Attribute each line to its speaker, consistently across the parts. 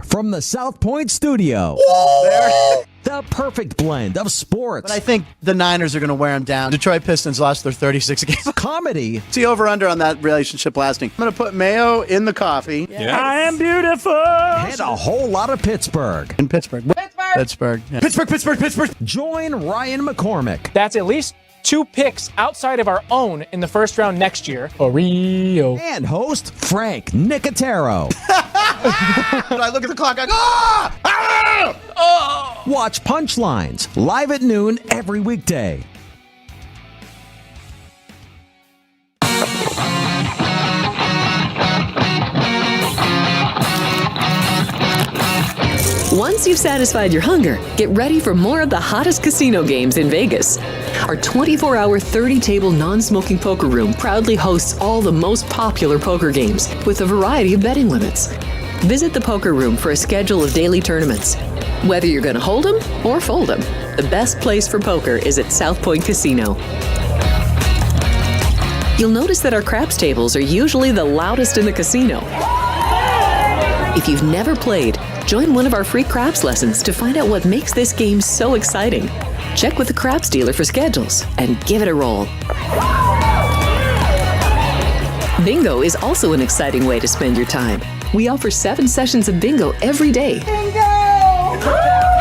Speaker 1: From the South Point studio. The perfect blend of sports.
Speaker 2: But I think the Niners are going to wear them down. Detroit Pistons lost their 36 games.
Speaker 1: Comedy.
Speaker 2: See over-under on that relationship lasting. I'm going to put mayo in the coffee.
Speaker 3: Yeah.
Speaker 1: I am beautiful. And a whole lot of Pittsburgh.
Speaker 2: In Pittsburgh. Pittsburgh. Yeah. Pittsburgh.
Speaker 1: Join Ryan McCormick.
Speaker 3: That's at least 2 picks outside of our own in the first round next year. Oreo.
Speaker 1: And host Frank Nicotero.
Speaker 2: I look at the clock, I go, ah! Ah!
Speaker 1: Oh! Watch Punchlines live at noon every weekday.
Speaker 4: Once you've satisfied your hunger, get ready for more of the hottest casino games in Vegas. Our 24-hour, 30-table non-smoking poker room proudly hosts all the most popular poker games with a variety of betting limits. Visit the poker room for a schedule of daily tournaments. Whether you're going to hold 'em or fold 'em, the best place for poker is at South Point Casino. You'll notice that our craps tables are usually the loudest in the casino. If you've never played, join one of our free craps lessons to find out what makes this game so exciting. Check with the craps dealer for schedules and give it a roll. Bingo is also an exciting way to spend your time. We offer 7 sessions of bingo every day. Bingo!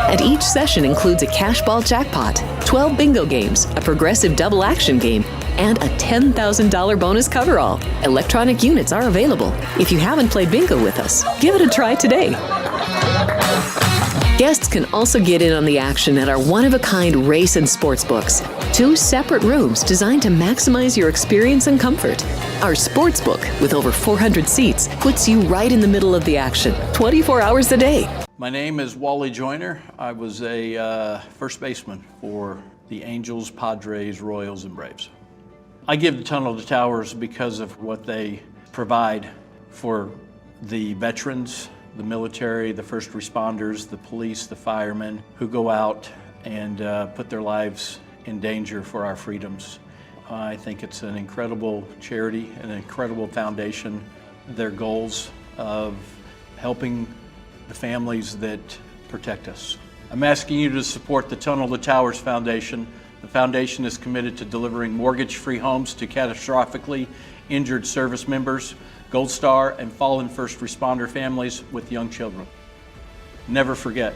Speaker 4: And each session includes a cash ball jackpot, 12 bingo games, a progressive double action game, and a $10,000 bonus coverall. Electronic units are available. If you haven't played bingo with us, give it a try today. Guests can also get in on the action at our one-of-a-kind race and sports books. 2 separate rooms designed to maximize your experience and comfort. Our sports book, with over 400 seats, puts you right in the middle of the action, 24 hours a day.
Speaker 5: My name is Wally Joyner. I was a first baseman for the Angels, Padres, Royals, and Braves. I give the Tunnel to Towers because of what they provide for the veterans, the military, the first responders, the police, the firemen who go out and put their lives in danger for our freedoms. I think it's an incredible charity, an incredible foundation. Their goals of helping the families that protect us. I'm asking you to support the Tunnel to Towers Foundation. The foundation is committed to delivering mortgage-free homes to catastrophically injured service members, Gold Star, and fallen first responder families with young children. Never forget.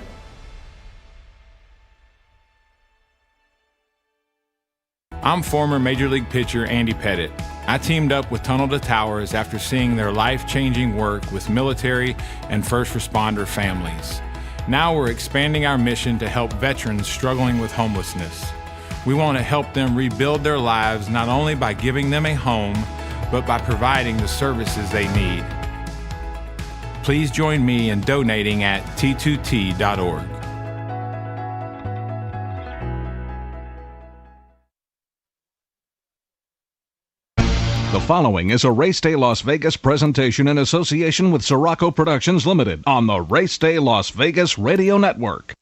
Speaker 6: I'm former Major League pitcher Andy Pettitte. I teamed up with Tunnel to Towers after seeing their life-changing work with military and first responder families. Now we're expanding our mission to help veterans struggling with homelessness. We want to help them rebuild their lives not only by giving them a home, but by providing the services they need. Please join me in donating at t2t.org.
Speaker 7: The following is a Race Day Las Vegas presentation in association with Siraco Productions Limited on the Race Day Las Vegas Radio Network.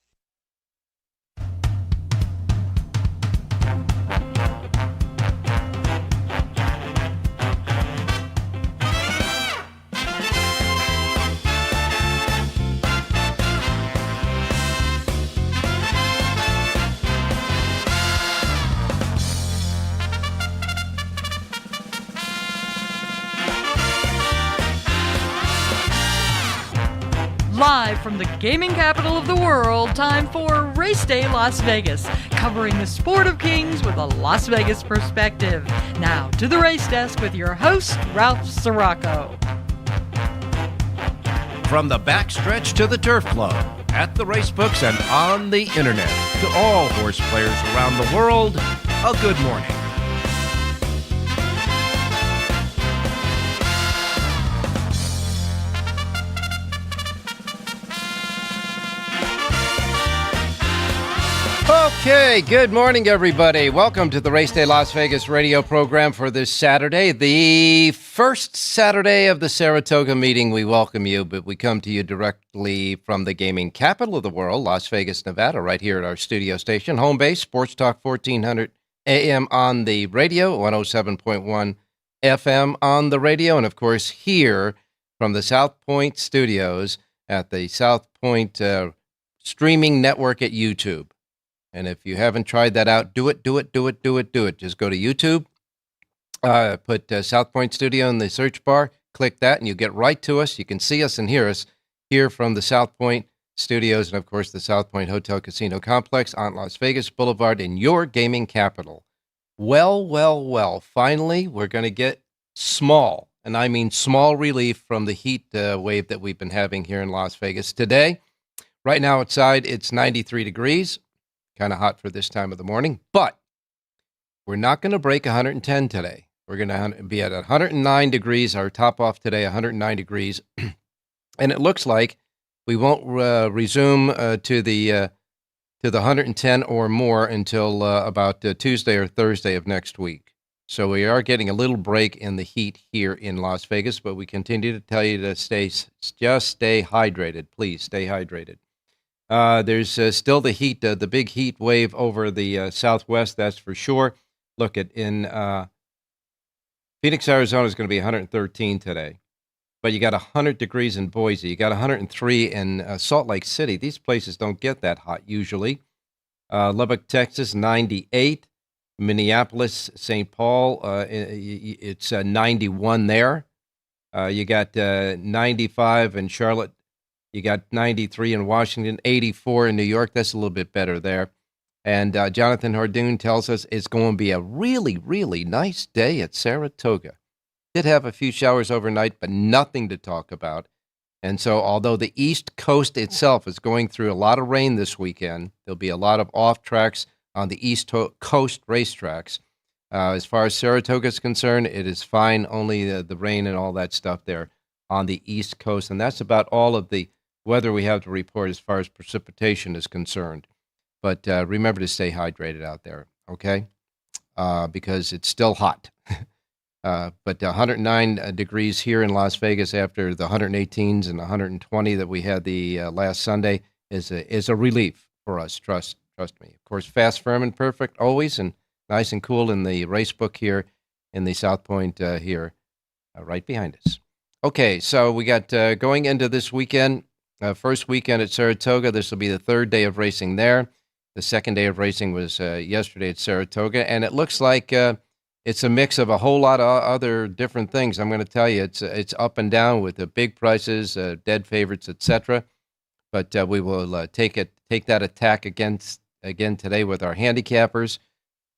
Speaker 8: Live from the gaming capital of the world, time for Race Day Las Vegas, covering the sport of kings with a Las Vegas perspective. Now to the race desk with your host, Ralph Siraco.
Speaker 9: From the backstretch to the turf club, at the racebooks and on the internet, to all horse players around the world, a good morning. Okay, good morning, everybody. Welcome to the Race Day Las Vegas radio program for this Saturday, the first Saturday of the Saratoga meeting. We welcome you, but we come to you directly from the gaming capital of the world, Las Vegas, Nevada, right here at our studio station, home base, Sports Talk 1400 AM on the radio, 107.1 FM on the radio, and of course here from the South Point studios at the South Point streaming network at YouTube. And if you haven't tried that out, do it. Just go to YouTube, put South Point Studio in the search bar, click that, and you get right to us. You can see us and hear us here from the South Point Studios and, of course, the South Point Hotel Casino Complex on Las Vegas Boulevard in your gaming capital. Well, finally, we're going to get small, and I mean small relief from the heat wave that we've been having here in Las Vegas today. Right now outside, it's 93 degrees, kind of hot for this time of the morning, but we're not going to break 110 today. We're going to be at 109 degrees, our top off today, 109 degrees, and it looks like we won't resume to the 110 or more until about Tuesday or Thursday of next week. So we are getting a little break in the heat here in Las Vegas, but we continue to tell you to just stay hydrated. Please stay hydrated. There's still the heat, the big heat wave over the Southwest, that's for sure. Look, in Phoenix, Arizona is going to be 113 today. But you got 100 degrees in Boise. You got 103 in Salt Lake City. These places don't get that hot usually. Lubbock, Texas, 98. Minneapolis, St. Paul, it's 91 there. You got 95 in Charlotte. You got 93 in Washington, 84 in New York. That's a little bit better there. And Jonathan Hardoon tells us it's going to be a really, really nice day at Saratoga. Did have a few showers overnight, but nothing to talk about. And so although the East Coast itself is going through a lot of rain this weekend, there'll be a lot of off tracks on the East Coast racetracks. As far as Saratoga is concerned, it is fine, only the rain and all that stuff there on the East Coast. And that's about all of the weather we have to report as far as precipitation is concerned. But remember to stay hydrated out there, okay? Because it's still hot. But 109 degrees here in Las Vegas after the 118s and 120 that we had the last Sunday is a relief for us. Trust me. Of course, fast, firm, and perfect always, and nice and cool in the race book here in the South Point here, right behind us. Okay, so we got going into this weekend, first weekend at Saratoga. This will be the third day of racing there. The second day of racing was yesterday at Saratoga, and it looks like it's a mix of a whole lot of other different things. I'm going to tell you, it's up and down with the big prices, dead favorites, etc. But we will take that attack again today with our handicappers.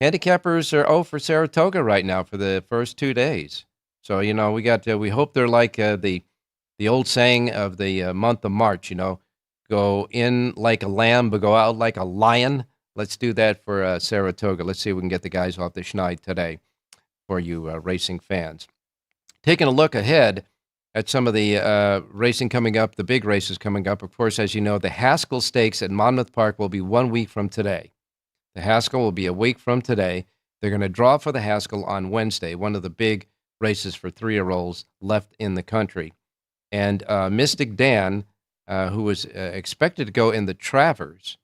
Speaker 9: Handicappers are 0 for Saratoga right now for the first 2 days. So we hope they're like the old saying of the month of March. Go in like a lamb, but go out like a lion. Let's do that for Saratoga. Let's see if we can get the guys off the schneid today for you racing fans. Taking a look ahead at some of the racing coming up, the big races coming up. Of course, as you know, the Haskell Stakes at Monmouth Park will be 1 week from today. The Haskell will be a week from today. They're going to draw for the Haskell on Wednesday, one of the big races for 3-year-olds left in the country. And Mystic Dan, who was expected to go in the Travers,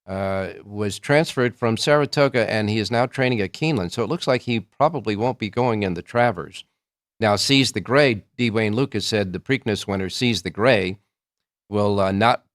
Speaker 9: was transferred from Saratoga, and he is now training at Keeneland. So it looks like he probably won't be going in the Travers. Now, Seize the Gray, D. Wayne Lucas said the Preakness winner, Seize the Gray, will not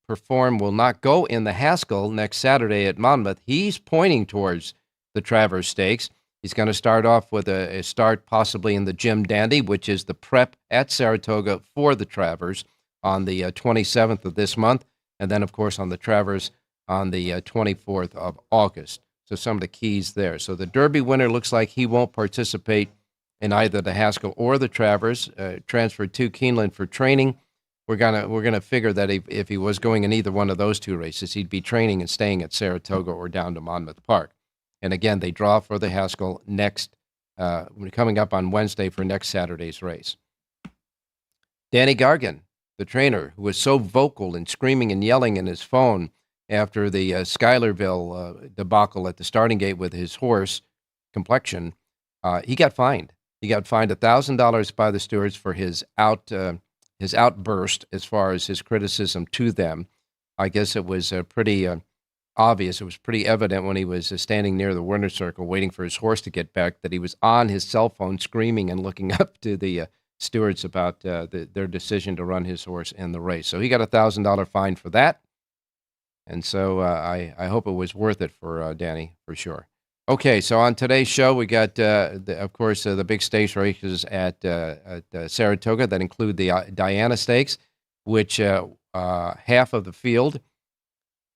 Speaker 9: go in the Haskell next Saturday at Monmouth. He's pointing towards the Travers Stakes. He's going to start off with a start possibly in the Jim Dandy, which is the prep at Saratoga for the Travers on the 27th of this month, and then, of course, on the Travers on the 24th of August. So some of the keys there. So the Derby winner looks like he won't participate in either the Haskell or the Travers, transferred to Keeneland for training. We're gonna figure that if he was going in either one of those two races, he'd be training and staying at Saratoga or down to Monmouth Park. And again, they draw for the Haskell coming up on Wednesday for next Saturday's race. Danny Gargan, the trainer, who was so vocal and screaming and yelling in his phone after the Schuylerville debacle at the starting gate with his horse, Complexion, he got fined. He got fined $1,000 by the stewards for his outburst as far as his criticism to them. I guess it was pretty obvious. It was pretty evident when he was standing near the winner's circle waiting for his horse to get back that he was on his cell phone screaming and looking up to the stewards about their decision to run his horse in the race. So he got a $1,000 fine for that. And so I hope it was worth it for Danny, for sure. Okay, so on today's show, we got, of course, the big stakes races at Saratoga that include the Diana Stakes, which half of the field,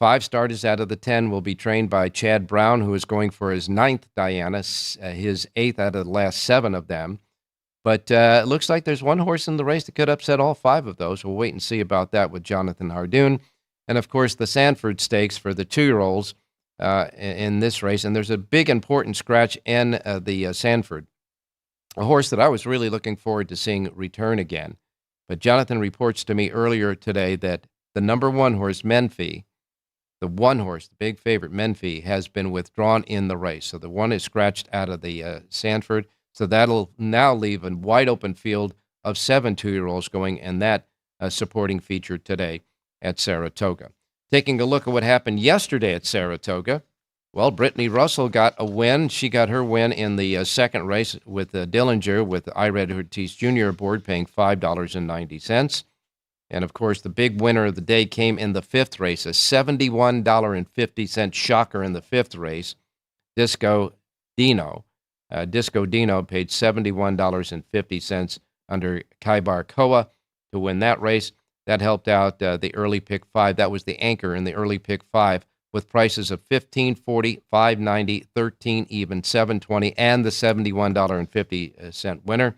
Speaker 9: 5 starters out of the 10, will be trained by Chad Brown, who is going for his 9th Diana, his 8th out of the last 7 of them. But it looks like there's one horse in the race that could upset all 5 of those. We'll wait and see about that with Jonathan Hardoon. And, of course, the Sanford Stakes for the 2-year-olds in this race. And there's a big, important scratch in the Sanford, a horse that I was really looking forward to seeing return again. But Jonathan reports to me earlier today that the number 1 horse, Menfee, the 1 horse, the big favorite, Menfee, has been withdrawn in the race. So the 1 is scratched out of the Sanford. So that'll now leave a wide-open field of 7 2-year-olds going in that supporting feature today at Saratoga. Taking a look at what happened yesterday at Saratoga, well, Brittany Russell got a win. She got her win in the second race with Dillinger, with Ired Ortiz Jr. aboard, paying $5.90. And, of course, the big winner of the day came in the 5th race, a $71.50 shocker in the 5th race. Disco Dino. Disco Dino paid $71.50 under Kaibar Koa to win that race. That helped out the early pick 5. That was the anchor in the early pick 5 with prices of $15, $40, $5.90, $13 even, $7.20, and the $71.50 winner.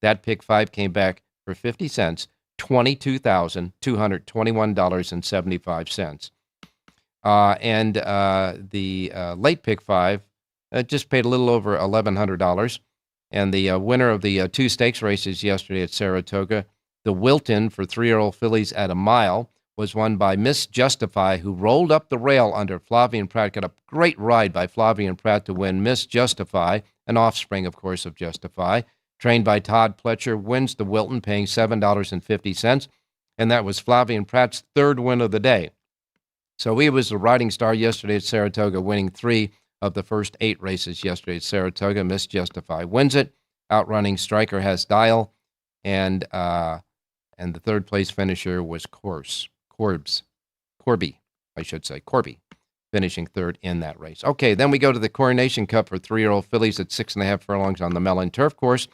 Speaker 9: That pick 5 came back for 50 cents, $22,221.75. And the late pick 5 just paid a little over $1,100. And the winner of the 2 stakes races yesterday at Saratoga, the Wilton for 3-year-old fillies at a mile, was won by Miss Justify, who rolled up the rail under Flavian Pratt. Got a great ride by Flavian Pratt to win Miss Justify, an offspring, of course, of Justify. Trained by Todd Pletcher, wins the Wilton, paying $7.50. And that was Flavian Pratt's 3rd win of the day. So he was the riding star yesterday at Saratoga, winning 3 of the first 8 races yesterday at Saratoga. Miss Justify wins it, outrunning Striker Has Dial, and the 3rd place finisher was Corby, finishing 3rd in that race. Okay, then we go to the Coronation Cup for 3-year-old fillies at 6.5 furlongs on the Mellon Turf Course.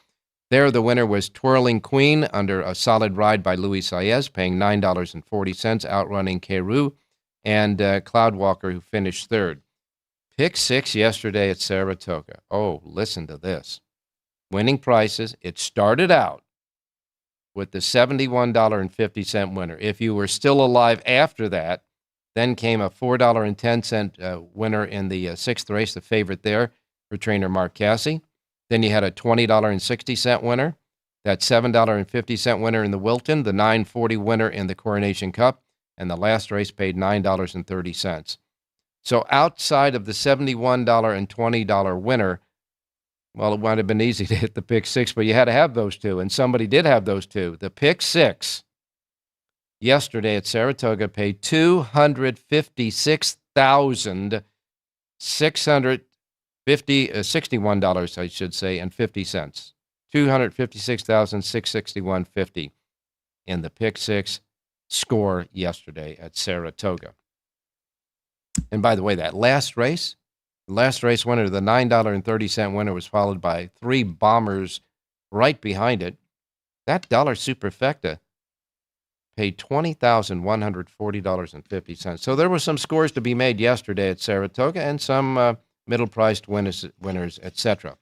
Speaker 9: There, the winner was Twirling Queen under a solid ride by Luis Saez, paying $9.40, outrunning Keru, and Cloudwalker, who finished 3rd. Pick 6 yesterday at Saratoga. Oh, listen to this. Winning prices, it started out with the $71.50 winner. If you were still alive after that, then came a $4.10 winner in the 6th race, the favorite there for trainer Mark Cassie. Then you had a $20.60 winner, that $7.50 winner in the Wilton, the $9.40 winner in the Coronation Cup, and the last race paid $9.30. So outside of the $71 and $20 winner, well, it might have been easy to hit the pick 6, but you had to have those 2, and somebody did have those 2. The pick 6 yesterday at Saratoga paid $256,661, I should say, and 50 cents. $256,661.50 in the pick 6 score yesterday at Saratoga. And by the way, that last race winner, the $9.30 winner, was followed by 3 bombers right behind it. That dollar superfecta paid $20,140.50. So there were some scores to be made yesterday at Saratoga and some middle-priced winners, etc.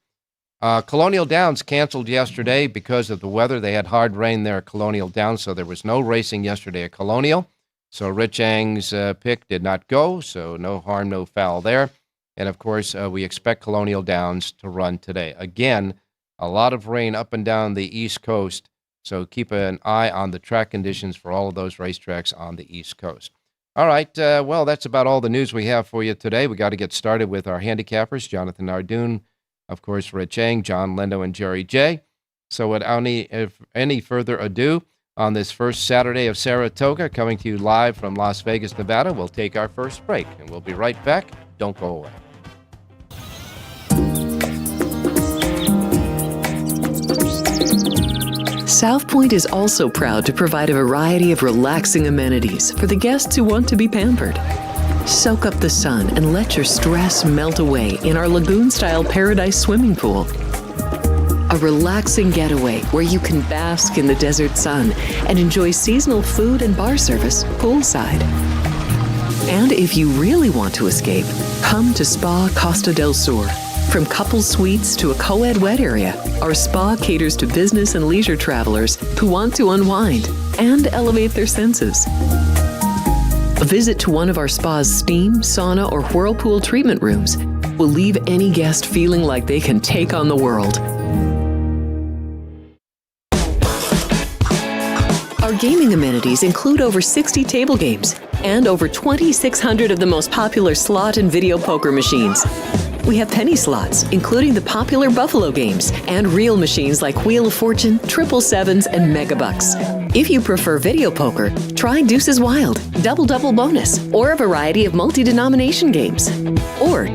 Speaker 9: Colonial Downs canceled yesterday because of the weather. They had hard rain there at Colonial Downs, so there was no racing yesterday at Colonial. So Rich Ang's pick did not go, so no harm, no foul there. And, of course, we expect Colonial Downs to run today. Again, a lot of rain up and down the East Coast, so keep an eye on the track conditions for all of those racetracks on the East Coast. All right, well, that's about all the news we have for you today. We got to get started with our handicappers, Jonathan Hardoon, of course, Rich Ang, John Lendo, and Jerry J. So without any further ado, on this first Saturday of Saratoga, coming to you live from Las Vegas, Nevada, we'll take our first break, and we'll be right back. Don't go away.
Speaker 4: South Point is also proud to provide a variety of relaxing amenities for the guests who want to be pampered. Soak up the sun and let your stress melt away in our lagoon-style Paradise swimming pool. A relaxing getaway where you can bask in the desert sun and enjoy seasonal food and bar service poolside. And if you really want to escape, come to Spa Costa del Sur. From couple suites to a co-ed wet area, our spa caters to business and leisure travelers who want to unwind and elevate their senses. A visit to one of our spa's steam, sauna, or whirlpool treatment rooms will leave any guest feeling like they can take on the world. Our gaming amenities include over 60 table games and over 2,600 of the most popular slot and video poker machines. We have penny slots, including the popular Buffalo games, and real machines like Wheel of Fortune, Triple Sevens, and Megabucks. If you prefer video poker, try Deuces Wild, Double Double Bonus, or a variety of multi-denomination games. Or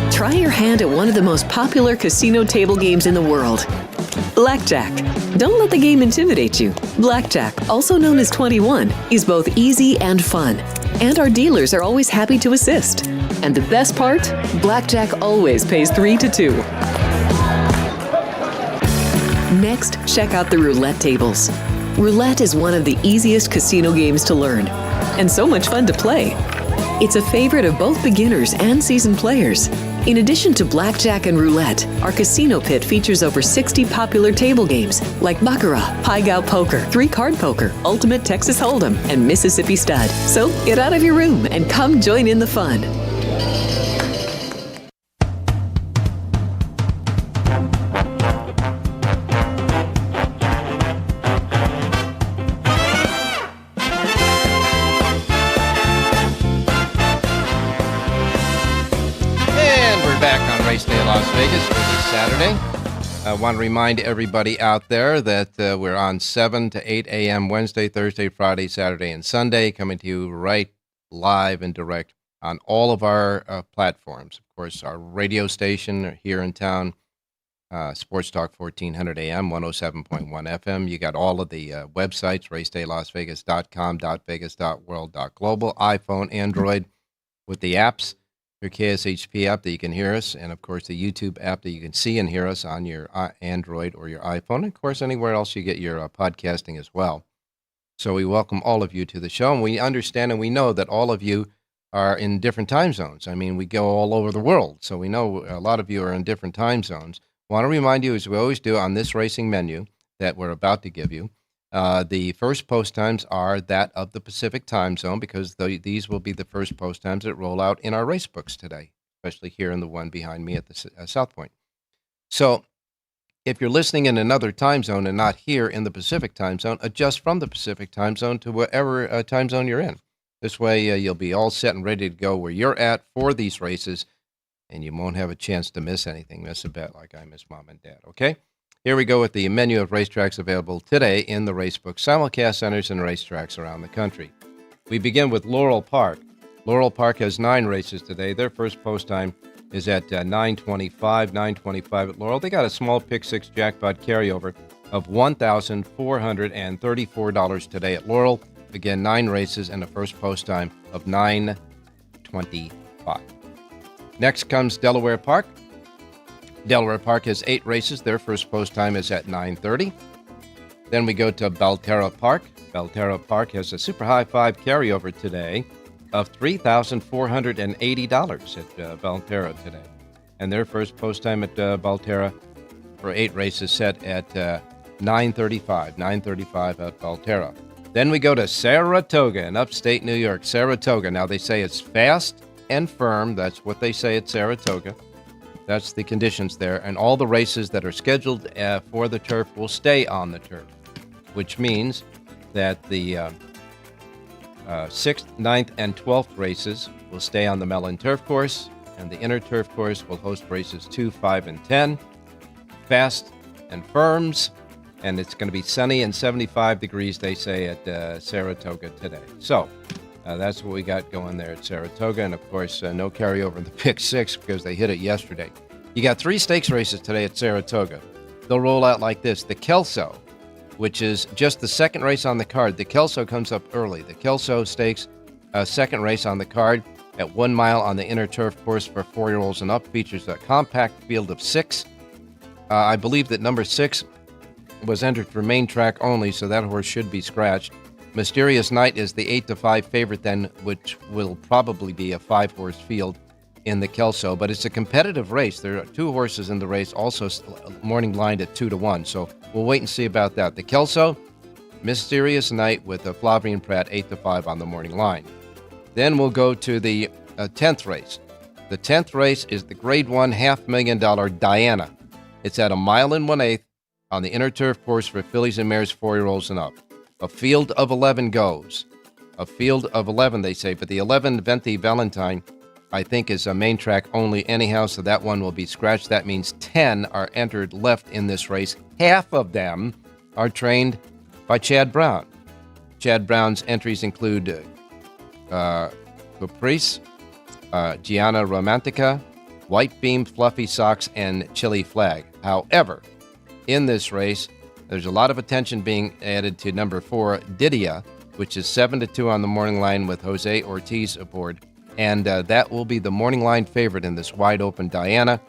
Speaker 4: try your hand at one of the most popular casino table games in the world, Blackjack. Don't let the game intimidate you. Blackjack, also known as 21, is both easy and fun. And our dealers are always happy to assist. And the best part? Blackjack always pays 3 to 2. Next, check out the roulette tables. Roulette is one of the easiest casino games to learn, and so much fun to play. It's a favorite of both beginners and seasoned players. In addition to blackjack and roulette, our casino pit features over 60 popular table games like Baccarat, Pai Gow Poker, 3-Card Poker, Ultimate Texas Hold'em, and Mississippi Stud. So get out of your room and come join in the fun.
Speaker 9: Las Vegas for this Saturday. I want to remind everybody out there that we're on 7 to 8 a.m. Wednesday, Thursday, Friday, Saturday, and Sunday, coming to you right live and direct on all of our platforms. Of course, our radio station here in town, Sports Talk 1400 AM, 107.1 FM. You got all of the websites, racedaylasvegas.com, .vegas.world, .global, iPhone, Android, with the apps. Your KSHP app that you can hear us, and of course the YouTube app that you can see and hear us on your Android or your iPhone, and of course anywhere else you get your podcasting as well. So we welcome all of you to the show, and we understand and we know that all of you are in different time zones. I mean, we go all over the world, so we know a lot of you are in different time zones. I want to remind you, as we always do on this racing menu that we're about to give you, the first post times are that of the Pacific time zone, because these will be the first post times that roll out in our race books today, especially here in the one behind me at the South Point. So if you're listening in another time zone and not here in the Pacific time zone, adjust from the Pacific time zone to whatever time zone you're in. This way you'll be all set and ready to go where you're at for these races, and you won't have a chance to miss anything, miss a bet like I miss Mom and Dad, okay? Here we go with the menu of racetracks available today in the Racebook simulcast centers and racetracks around the country. We begin with Laurel Park. Laurel Park has 9 races today. Their first post time is at 9:25 at Laurel. They got a small pick 6 jackpot carryover of $1,434 today at Laurel. Again, 9 races and a first post time of 9:25. Next comes Delaware Park. Delaware Park has 8 races. Their first post time is at 9:30. Then we go to Belterra Park. Belterra Park has a super high 5 carryover today of $3,480 at Belterra today. And their first post time at Belterra for 8 races set at 9:35 at Belterra. Then we go to Saratoga in upstate New York. Saratoga. Now they say it's fast and firm. That's what they say at Saratoga. That's the conditions there, and all the races that are scheduled for the turf will stay on the turf, which means that the 6th, 9th, and 12th races will stay on the Mellon Turf Course, and the inner turf course will host races 2, 5, and 10. Fast and firms, and it's going to be sunny and 75 degrees, they say, at Saratoga today. So that's what we got going there at Saratoga. And, of course, no carryover in the pick 6 because they hit it yesterday. You got 3 stakes races today at Saratoga. They'll roll out like this. The Kelso which is just the second race on the card. The Kelso comes up early. The Kelso Stakes, second race on the card at 1 mile on the inner turf course for 4-year-olds and up, features a compact field of 6. I believe that number 6 was entered for main track only, so that horse should be scratched. Mysterious Night is the 8-5 favorite then, which will probably be a 5-horse field in the Kelso, but it's a competitive race. There are 2 horses in the race, also morning blind at 2-1, so we'll wait and see about that. The Kelso, Mysterious Night with Flavien Prat 8-5 on the morning line. Then we'll go to the 10th race. The 10th race is the Grade 1 $500,000 Diana. It's at 1 1/8 on the inner turf course for fillies and mares 4-year-olds and up. A field of 11 goes. A field of 11, they say, but the 11 Venti Valentine, I think, is a main track only anyhow, so that one will be scratched. That means 10 are entered left in this race. Half of them are trained by Chad Brown. Chad Brown's entries include Caprice, Gianna Romantica, White Beam, Fluffy Socks, and Chili Flag. However, in this race, there's a lot of attention being added to number 4, Didia, which is 7-2 on the morning line with Jose Ortiz aboard. And that will be the morning line favorite in this wide-open Diana,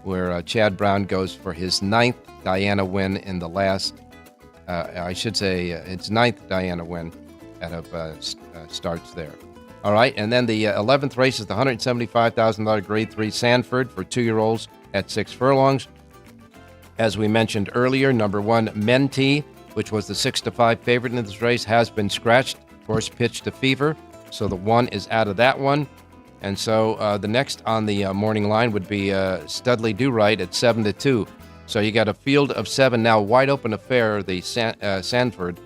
Speaker 9: where Chad Brown goes for his 9th Diana win in the last, it's 9th Diana win out of starts there. All right, and then the 11th race is the $175,000 Grade 3 Sanford for 2-year-olds at 6 furlongs. As we mentioned earlier, number 1, Mentee, which was the 6-5 favorite in this race, has been scratched. Of course, pitched to fever, so the 1 is out of that one. And so the next on the morning line would be Studley Do Right at 7-2. So you got a field of 7 now, wide open affair, the Sanford,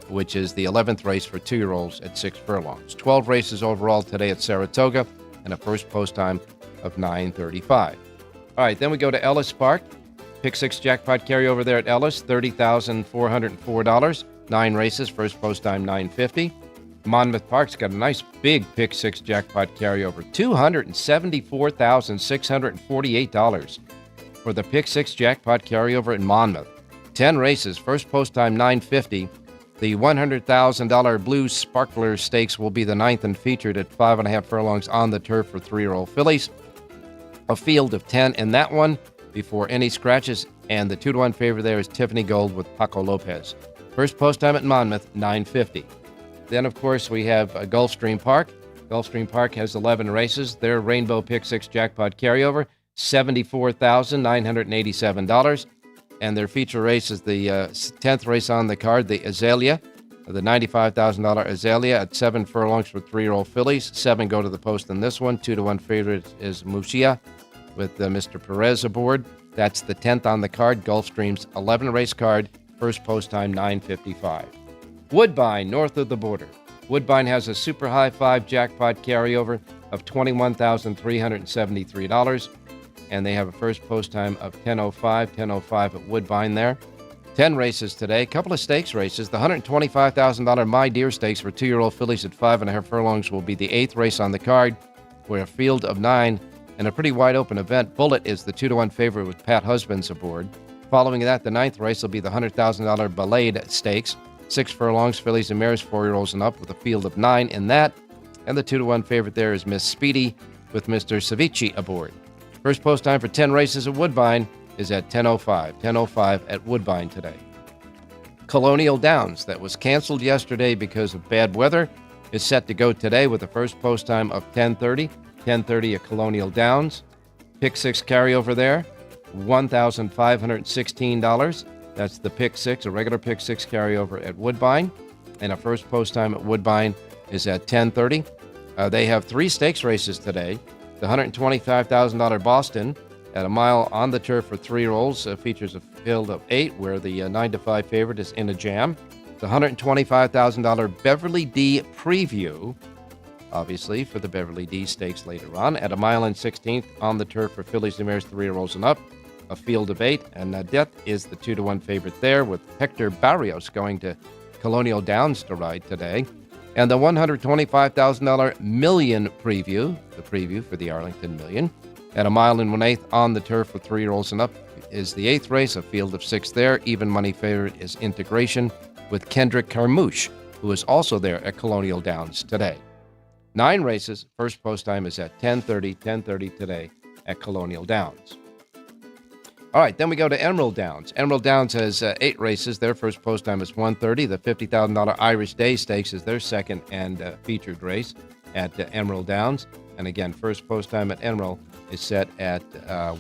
Speaker 9: which is the 11th race for 2-year-olds at 6 furlongs. 12 races overall today at Saratoga, and a first post time of 9:35. All right, then we go to Ellis Park. Pick 6 jackpot carryover there at Ellis, $30,404. 9 races, first post time $9.50. Monmouth Park's got a nice big Pick 6 jackpot carryover, $274,648 for the Pick 6 jackpot carryover in Monmouth. 10 races, first post time $9.50. The $100,000 Blue Sparkler Stakes will be the 9th and featured at 5.5 furlongs on the turf for 3-year-old fillies. A field of 10 in that one before any scratches, and the 2-1 favorite there is Tiffany Gold with Paco Lopez. First post time at Monmouth, $9.50. Then, of course, we have Gulfstream Park. Gulfstream Park has 11 races. Their Rainbow Pick 6 jackpot carryover, $74,987. And their feature race is the 10th race on the card, the Azalea, the $95,000 Azalea at 7 furlongs for 3-year-old fillies. 7 go to the post in this one. 2-1 favorite is Musia with Mr. Perez aboard. That's the 10th on the card, Gulfstream's 11-race card, first post time $9.55. Woodbine, north of the border. Woodbine has a super high 5 jackpot carryover of $21,373, and they have a first post time of 10:05 at Woodbine there. 10 races today, couple of stakes races. The $125,000 My Deer Stakes for 2-year-old fillies at 5.5 furlongs will be the 8th race on the card, where a field of 9 and a pretty wide-open event. Bullet is the 2-1 favorite with Pat Husbands aboard. Following that, the 9th race will be the $100,000 Balade Stakes. 6 furlongs, fillies and mares, 4-year-olds and up, with a field of 9 in that. And the 2-1 favorite there is Miss Speedy with Mr. Ceviche aboard. First post time for 10 races at Woodbine is at 10:05. 10:05 at Woodbine today. Colonial Downs, that was canceled yesterday because of bad weather, is set to go today with a first post time of 10:30. 10:30 at Colonial Downs. Pick 6 carryover there, $1,516. That's the Pick 6, a regular Pick 6 carryover at Woodbine. And a first post time at Woodbine is at 10:30. They have 3 stakes races today. The $125,000 Boston at a mile on the turf for 3-year-olds features a field of 8, where the 9-5 favorite is In a Jam. The $125,000 Beverly D Preview, obviously, for the Beverly D Stakes later on, at a mile and 16th on the turf for fillies and mares 3-year-olds and up. A field of 8, and Nadette is the 2-1 favorite there, with Hector Barrios going to Colonial Downs to ride today. And the $125,000 Million Preview, the preview for the Arlington Million, at a mile and 1/8 on the turf for 3-year-olds and up, is the 8th race, a field of 6 there. Even money favorite is Integration with Kendrick Carmouche, who is also there at Colonial Downs today. 9 races. First post time is at 10:30 today at Colonial Downs. All right, then we go to Emerald Downs. Emerald Downs has 8 races. Their first post time is 1:30. The $50,000 Irish Day Stakes is their second and featured race at Emerald Downs. And again, first post time at Emerald is set at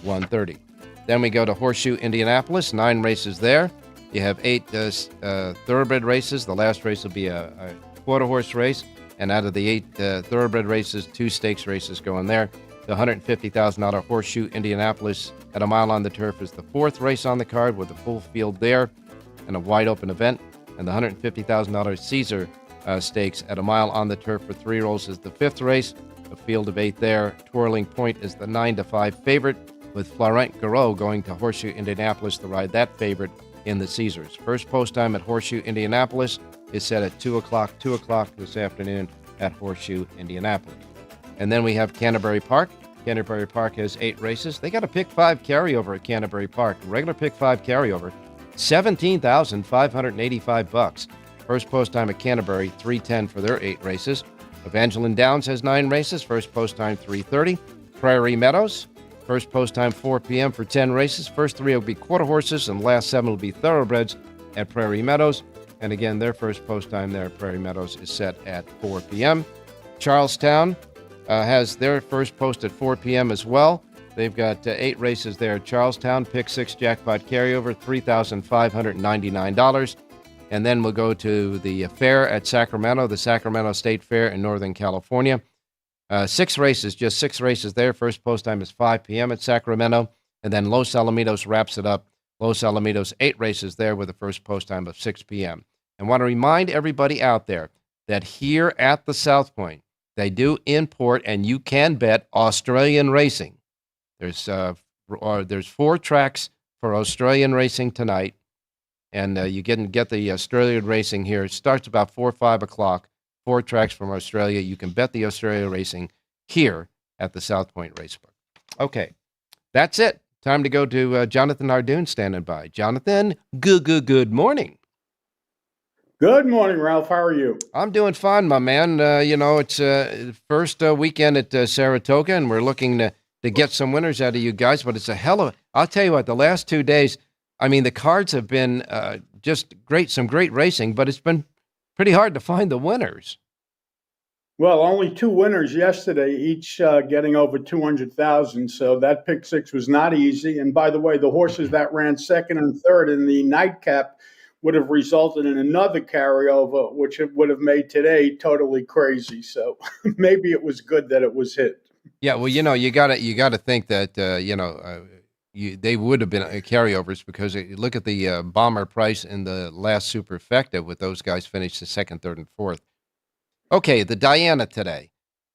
Speaker 9: 1:30. Then we go to Horseshoe Indianapolis, 9 races there. You have 8 thoroughbred races. The last race will be a quarter horse race. And out of the 8 thoroughbred races, 2 stakes races go in there. The $150,000 Horseshoe Indianapolis at a mile on the turf is the 4th race on the card with a full field there and a wide open event. And the $150,000 Caesar Stakes at a mile on the turf for 3-year-olds is the 5th race. A field of 8 there. Twirling Point is the 9-5 favorite, with Florent Garreau going to Horseshoe Indianapolis to ride that favorite in the Caesars. First post time at Horseshoe Indianapolis is set at 2 o'clock this afternoon at Horseshoe Indianapolis. And then we have Canterbury Park. Canterbury Park has 8 races. They got a pick 5 carryover at Canterbury Park. Regular pick 5 carryover, $17,585. First post time at Canterbury, 3:10 for their 8 races. Evangeline Downs has 9 races. First post time, 3:30. Prairie Meadows, first post time, 4 p.m. for 10 races. First 3 will be quarter horses, and the last 7 will be thoroughbreds at Prairie Meadows. And again, their first post time there at Prairie Meadows is set at 4 p.m. Charlestown has their first post at 4 p.m. as well. They've got 8 races there at Charlestown. Pick 6 jackpot carryover, $3,599. And then we'll go to the fair at Sacramento, the Sacramento State Fair in Northern California. 6 races, just 6 races there. First post time is 5 p.m. at Sacramento. And then Los Alamitos wraps it up. Los Alamitos, 8 races there with a first post time of 6 p.m. And want to remind everybody out there that here at the South Point, they do import, and you can bet, Australian racing. There's 4 tracks for Australian racing tonight, and you get the Australian racing here. It starts about 4 or 5 o'clock. 4 tracks from Australia. You can bet the Australia racing here at the South Point Racebook. Okay, that's it. Time to go to Jonathan Hardoon standing by. Jonathan, good morning.
Speaker 10: Good morning, Ralph. How are you?
Speaker 9: I'm doing fine, my man. It's first weekend at Saratoga, and we're looking to get some winners out of you guys, but it's a hell of I'll tell you what, the last 2 days, I mean, the cards have been just great, some great racing, but it's been pretty hard to find the winners.
Speaker 10: Well, only 2 winners yesterday, each getting over 200,000. So that pick 6 was not easy. And by the way, the horses that ran second and third in the nightcap would have resulted in another carryover, which it would have made today totally crazy. So maybe it was good that it was hit.
Speaker 9: Yeah, well, you got to think that they would have been carryovers, because look at the bomber price in the last superfecta with those guys finished the 2nd, 3rd, and 4th. Okay, the Diana today.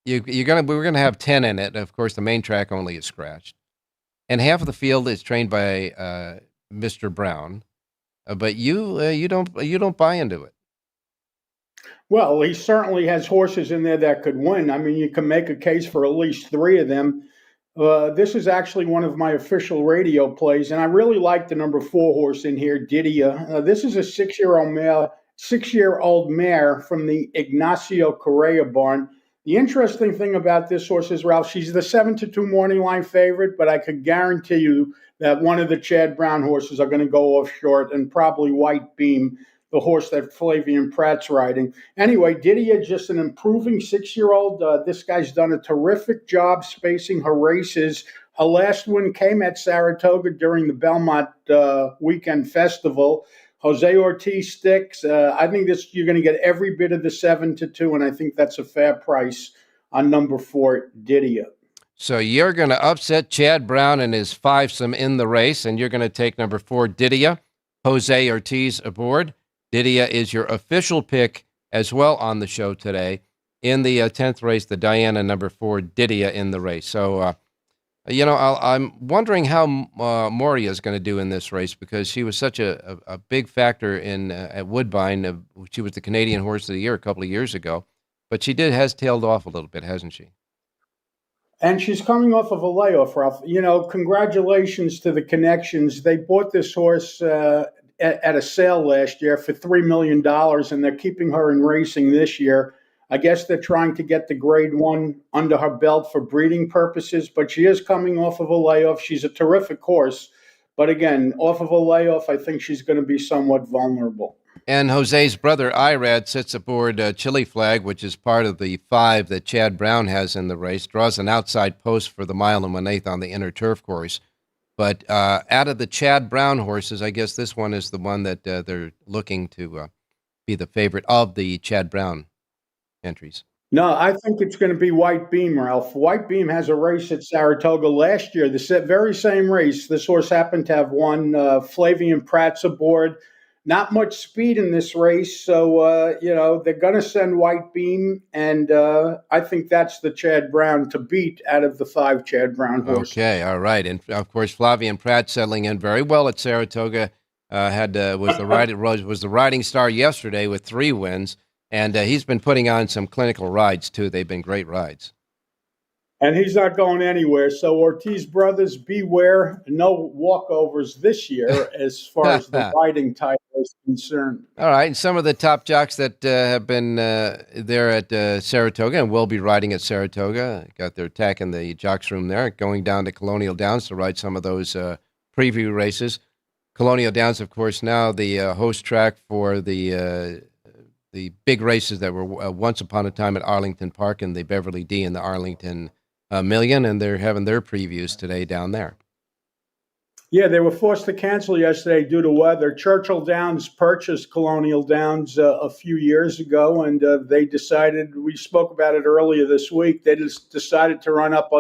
Speaker 9: We're gonna have 10 in it. Of course, the main track only is scratched, and half of the field is trained by Mr. Brown. But you don't buy into it.
Speaker 10: Well, he certainly has horses in there that could win. I mean, you can make a case for at least 3 of them. This is actually one of my official radio plays, and I really like the number 4 horse in here, Didia. This is a 6-year-old mare from the Ignacio Correa barn. The interesting thing about this horse is, Ralph, she's the 7-2 morning line favorite, but I could guarantee you that one of the Chad Brown horses are going to go off short, and probably White Beam, the horse that Flavian Pratt's riding. Anyway, Didia, just an improving 6-year-old. This guy's done a terrific job spacing her races. Her last win came at Saratoga during the Belmont Weekend Festival. Jose Ortiz sticks. I think you're going to get every bit of the 7-2, and I think that's a fair price on number 4, Didia.
Speaker 9: So you're going to upset Chad Brown and his fivesome in the race, and you're going to take number 4, Didia, Jose Ortiz aboard. Didia is your official pick as well on the show today. In the 10th race, the Diana number 4, Didia in the race. So, I'm wondering how Moria is going to do in this race, because she was such a big factor at Woodbine. She was the Canadian Horse of the Year a couple of years ago, but she has tailed off a little bit, hasn't she?
Speaker 10: And she's coming off of a layoff, Ralph. Congratulations to the Connections. They bought this horse at a sale last year for $3 million, and they're keeping her in racing this year. I guess they're trying to get the grade 1 under her belt for breeding purposes, but she is coming off of a layoff. She's a terrific horse. But again, off of a layoff, I think she's going to be somewhat vulnerable.
Speaker 9: And Jose's brother, Irad, sits aboard Chili Flag, which is part of the 5 that Chad Brown has in the race, draws an outside post for the 1 1/8 on the inner turf course. But out of the Chad Brown horses, I guess this one is the one that they're looking to be the favorite of the Chad Brown entries.
Speaker 10: No, I think it's going to be White Beam, Ralph. White Beam has a race at Saratoga last year, the very same race. This horse happened to have won. Flavian Pratt's aboard. Not much speed in this race, so, they're going to send White Beam, and I think that's the Chad Brown to beat out of the 5 Chad Brown horses.
Speaker 9: Okay, all right. And, of course, Flavian Pratt settling in very well at Saratoga. Was the riding star yesterday with 3 wins, and he's been putting on some clinical rides, too. They've been great rides.
Speaker 10: And he's not going anywhere. So Ortiz brothers, beware. No walkovers this year as far as the riding title is concerned.
Speaker 9: All right. And some of the top jocks that have been there at Saratoga and will be riding at Saratoga got their tack in the jocks room there, going down to Colonial Downs to ride some of those preview races. Colonial Downs, of course, now the host track for the big races that were once upon a time at Arlington Park and the Beverly D and the Arlington Million, and they're having their previews today down there.
Speaker 10: Yeah, they were forced to cancel yesterday due to weather. Churchill Downs purchased Colonial Downs a few years ago, and they decided, we spoke about it earlier this week, they just decided to run up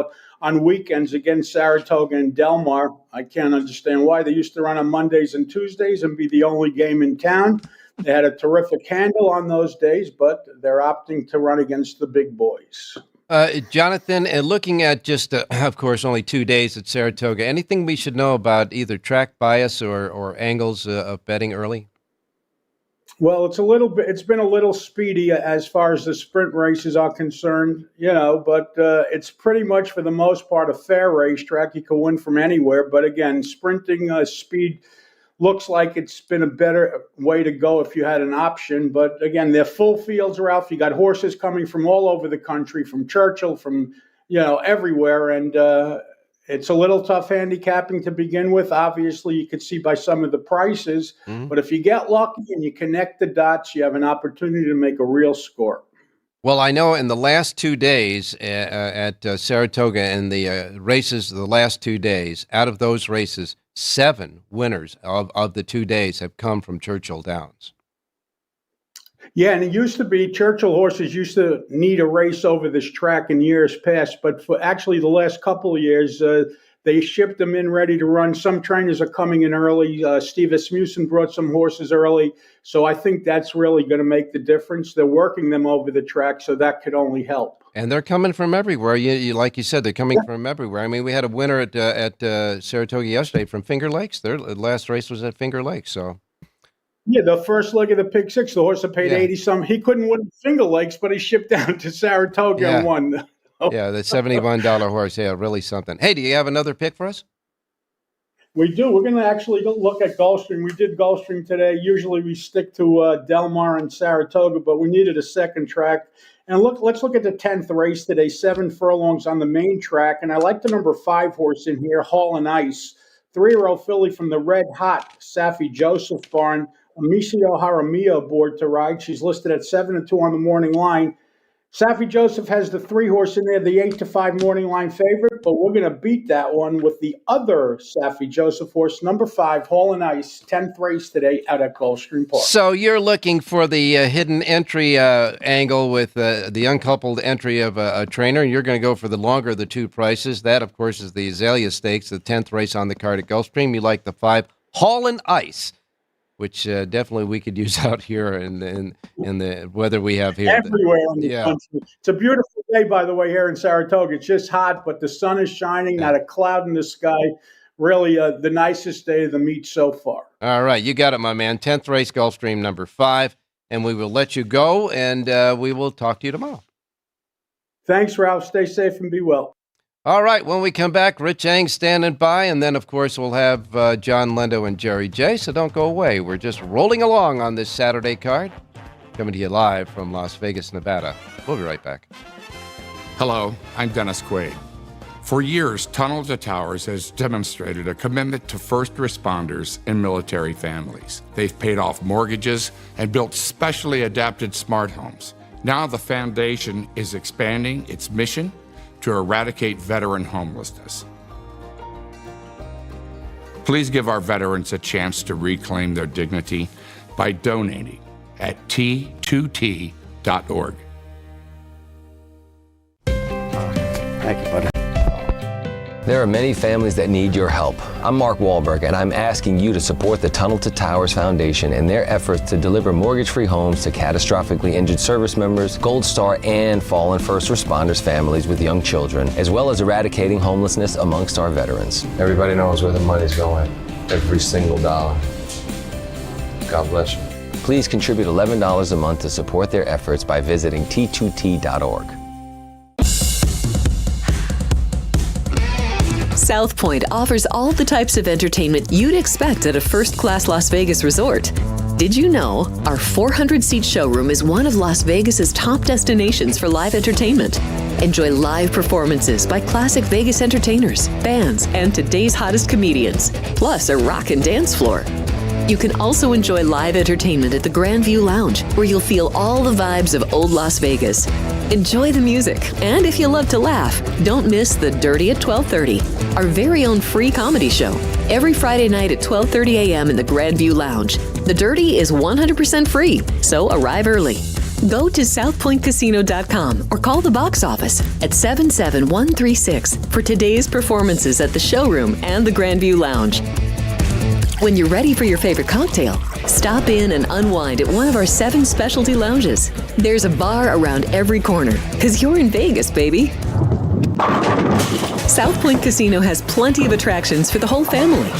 Speaker 10: on weekends against Saratoga and Del Mar. I can't understand why. They used to run on Mondays and Tuesdays and be the only game in town. They had a terrific handle on those days, but they're opting to run against the big boys.
Speaker 9: Jonathan, looking at just, of course, only 2 days at Saratoga, anything we should know about either track bias or angles of betting early?
Speaker 10: Well, it's been a little speedy as far as the sprint races are concerned, but it's pretty much for the most part a fair racetrack. You can win from anywhere. But again, sprinting speed looks like it's been a better way to go if you had an option. But again, they're full fields, Ralph. You got horses coming from all over the country, from Churchill, from, everywhere. And it's a little tough handicapping to begin with. Obviously, you could see by some of the prices. Mm-hmm. But if you get lucky and you connect the dots, you have an opportunity to make a real score.
Speaker 9: Well, I know in the last 2 days at Saratoga, in the races, the last 2 days, out of those races, 7 winners of the 2 days have come from Churchill Downs.
Speaker 10: Yeah, and it used to be Churchill horses used to need a race over this track in years past, but for actually the last couple of years, they shipped them in ready to run. Some trainers are coming in early. Steve Asmussen brought some horses early, so I think that's really going to make the difference. They're working them over the track, so that could only help.
Speaker 9: And they're coming from everywhere. You like you said, they're coming from everywhere. I mean, we had a winner at Saratoga yesterday from Finger Lakes. Their last race was at Finger Lakes, so.
Speaker 10: Yeah, the first leg of the Pick Six, the horse that paid 80-some. He couldn't win Finger Lakes, but he shipped down to Saratoga and won.
Speaker 9: Yeah, the $71 horse. Yeah, really something. Hey, do you have another pick for us?
Speaker 10: We do. We're going to actually look at Gulfstream. We did Gulfstream today. Usually we stick to Del Mar and Saratoga, but we needed a second track. And let's look at the 10th race today, 7 furlongs on the main track. And I like the number 5 horse in here, Hall and Ice. 3-year-old filly from the red hot Safi Joseph barn. Amicio Jaramillo aboard to ride. She's listed at 7-2 on the morning line. Safi Joseph has the 3 horse in there, the 8-5 morning line favorite, but we're going to beat that one with the other Safi Joseph horse, number 5, Hall and Ice, 10th race today out at Gulfstream Park.
Speaker 9: So you're looking for the hidden entry angle with the uncoupled entry of a trainer, and you're going to go for the longer of the 2 prices. That, of course, is the Azalea Stakes, the 10th race on the card at Gulfstream. You like the 5, Hall and Ice, which definitely we could use out here in the weather we have here.
Speaker 10: Everywhere in the country. It's a beautiful day, by the way, here in Saratoga. It's just hot, but the sun is shining, not a cloud in the sky. Really the nicest day of the meet so far.
Speaker 9: All right, you got it, my man. 10th race, Gulfstream, number 5, and we will let you go, and we will talk to you tomorrow.
Speaker 10: Thanks, Ralph. Stay safe and be well.
Speaker 9: All right, when we come back, Rich Ang standing by, and then, of course, we'll have John Lendo and Jerry J, so don't go away. We're just rolling along on this Saturday card, coming to you live from Las Vegas, Nevada. We'll be right back.
Speaker 11: Hello, I'm Dennis Quaid. For years, Tunnel to Towers has demonstrated a commitment to first responders and military families. They've paid off mortgages and built specially adapted smart homes. Now the foundation is expanding its mission to eradicate veteran homelessness. Please give our veterans a chance to reclaim their dignity by donating at T2T.org.
Speaker 2: Thank you, buddy.
Speaker 12: There are many families that need your help. I'm Mark Wahlberg, and I'm asking you to support the Tunnel to Towers Foundation in their efforts to deliver mortgage-free homes to catastrophically injured service members, Gold Star, and fallen first responders families with young children, as well as eradicating homelessness amongst our veterans. Everybody knows where the money's going. Every single dollar. God bless you. Please contribute $11 a month to support their efforts by visiting T2T.org.
Speaker 4: South Point offers all the types of entertainment you'd expect at a first-class Las Vegas resort. Did you know our 400-seat showroom is one of Las Vegas's top destinations for live entertainment? Enjoy live performances by classic Vegas entertainers, bands, and today's hottest comedians, plus a rock and dance floor. You can also enjoy live entertainment at the Grand View Lounge, where you'll feel all the vibes of old Las Vegas. Enjoy the music, and if you love to laugh, don't miss The Dirty at 12:30, our very own free comedy show, every Friday night at 12:30 a.m. in the Grand View Lounge. The Dirty is 100% free, so arrive early. Go to southpointcasino.com or call the box office at 77136 for today's performances at the showroom and the Grand View Lounge. When you're ready for your favorite cocktail, stop in and unwind at one of our 7 specialty lounges. There's a bar around every corner, because you're in Vegas, baby. South Point Casino has plenty of attractions for the whole family.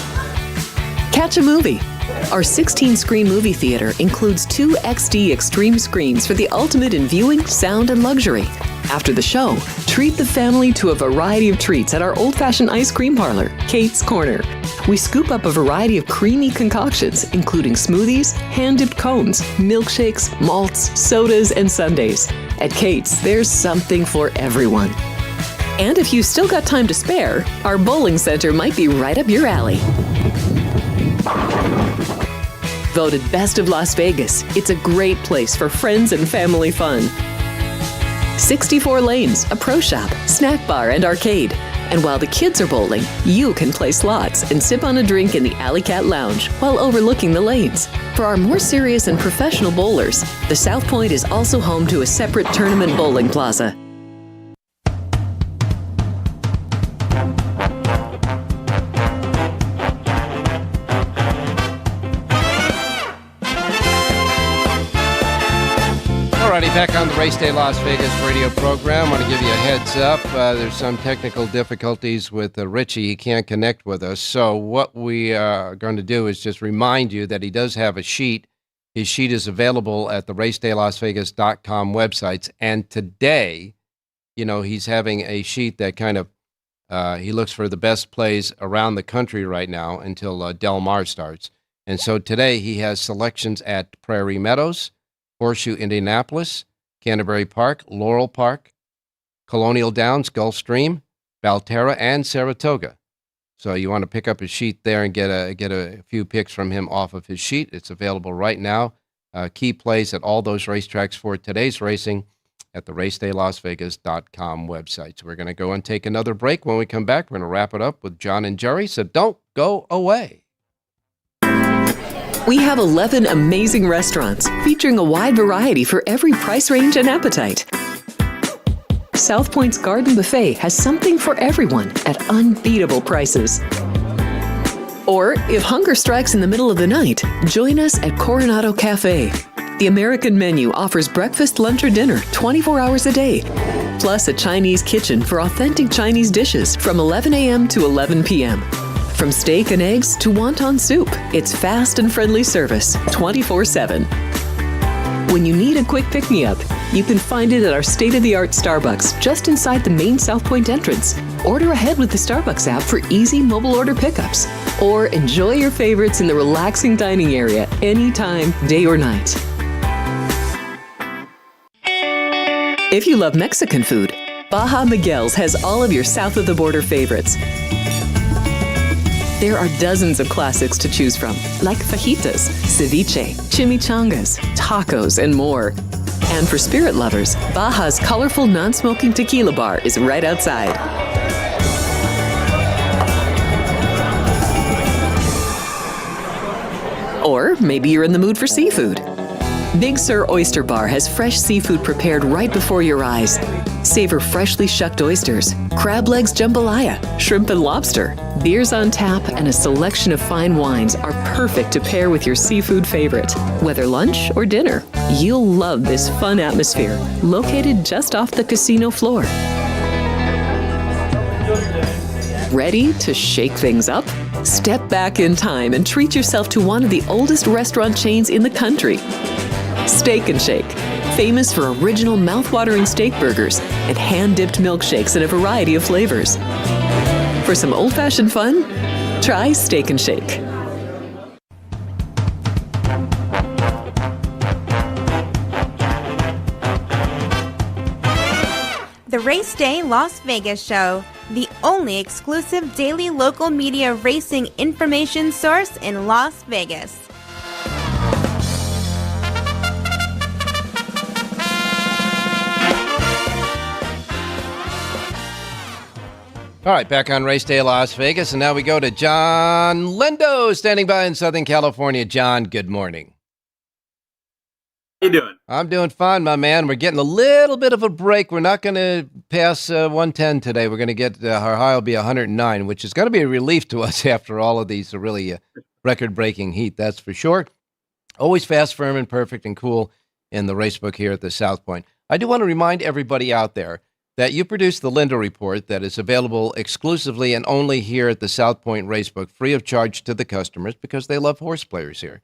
Speaker 4: Catch a movie. Our 16-screen movie theater includes 2 XD Extreme screens for the ultimate in viewing, sound, and luxury. After the show, treat the family to a variety of treats at our old-fashioned ice cream parlor, Kate's Corner. We scoop up a variety of creamy concoctions, including smoothies, hand-dipped cones, milkshakes, malts, sodas, and sundaes. At Kate's, there's something for everyone. And if you've still got time to spare, our bowling center might be right up your alley. Voted Best of Las Vegas, it's a great place for friends and family fun. 64 lanes, a pro shop, snack bar, and arcade. And while the kids are bowling, you can play slots and sip on a drink in the Alley Cat Lounge while overlooking the lanes. For our more serious and professional bowlers, the South Point is also home to a separate tournament bowling plaza.
Speaker 9: Alrighty, back on the Race Day Las Vegas radio program. I want to give you a heads up. There's some technical difficulties with Richie. He can't connect with us. So what we are going to do is just remind you that he does have a sheet. His sheet is available at the racedaylasvegas.com websites. And today, he's having a sheet that kind of, he looks for the best plays around the country right now until Del Mar starts. And so today he has selections at Prairie Meadows, Horseshoe, Indianapolis, Canterbury Park, Laurel Park, Colonial Downs, Gulfstream, Valterra, and Saratoga. So you want to pick up his sheet there and get a few picks from him off of his sheet. It's available right now. Key plays at all those racetracks for today's racing at the racedaylasvegas.com website. So we're going to go and take another break. When we come back, we're going to wrap it up with John and Jerry. So don't go away.
Speaker 4: We have 11 amazing restaurants featuring a wide variety for every price range and appetite. South Point's Garden Buffet has something for everyone at unbeatable prices. Or, if hunger strikes in the middle of the night, join us at Coronado Cafe. The American menu offers breakfast, lunch, or dinner 24 hours a day, plus a Chinese kitchen for authentic Chinese dishes from 11 a.m. to 11 p.m. From steak and eggs to wonton soup, it's fast and friendly service 24/7. When you need a quick pick-me-up, you can find it at our state-of-the-art Starbucks just inside the main South Point entrance. Order ahead with the Starbucks app for easy mobile order pickups. Or enjoy your favorites in the relaxing dining area anytime, day or night. If you love Mexican food, Baja Miguel's has all of your south of the border favorites. There are dozens of classics to choose from, like fajitas, ceviche, chimichangas, tacos, and more. And for spirit lovers, Baja's colorful non-smoking tequila bar is right outside. Or maybe you're in the mood for seafood. Big Sur Oyster Bar has fresh seafood prepared right before your eyes. Savor freshly shucked oysters, crab legs jambalaya, shrimp and lobster. Beers on tap and a selection of fine wines are perfect to pair with your seafood favorite. Whether lunch or dinner, you'll love this fun atmosphere, located just off the casino floor. Ready to shake things up? Step back in time and treat yourself to one of the oldest restaurant chains in the country. Steak and Shake, famous for original mouth-watering steak burgers and hand-dipped milkshakes in a variety of flavors. For some old-fashioned fun, try Steak and Shake.
Speaker 13: The Race Day Las Vegas Show, the only exclusive daily local media racing information source in Las Vegas.
Speaker 9: All right, back on Race Day Las Vegas, and now we go to John Lindo, standing by in Southern California. John, good morning.
Speaker 14: How you doing?
Speaker 9: I'm doing fine, my man. We're getting a little bit of a break. We're not going to pass 110 today. We're going to get, our high will be 109, which is going to be a relief to us after all of these really record-breaking heat, that's for sure. Always fast, firm, and perfect and cool in the racebook here at the South Point. I do want to remind everybody out there that you produced the Lindo Report that is available exclusively and only here at the South Point Racebook, free of charge to the customers because they love horse players here.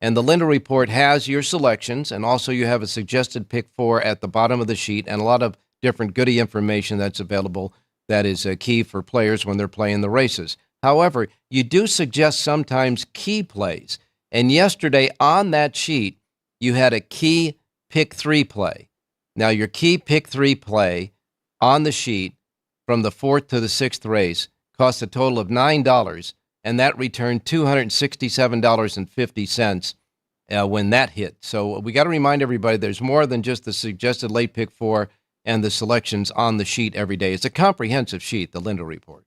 Speaker 9: And the Lindo Report has your selections, and also you have a suggested pick 4 at the bottom of the sheet and a lot of different goodie information that's available that is key for players when they're playing the races. However, you do suggest sometimes key plays. And yesterday on that sheet, you had a key pick 3 play. Now, your key pick 3 play on the sheet from the 4th to the 6th race cost a total of $9, and that returned $267.50 when that hit. So we got to remind everybody there's more than just the suggested late pick 4 and the selections on the sheet every day. It's a comprehensive sheet, the Lindo Report.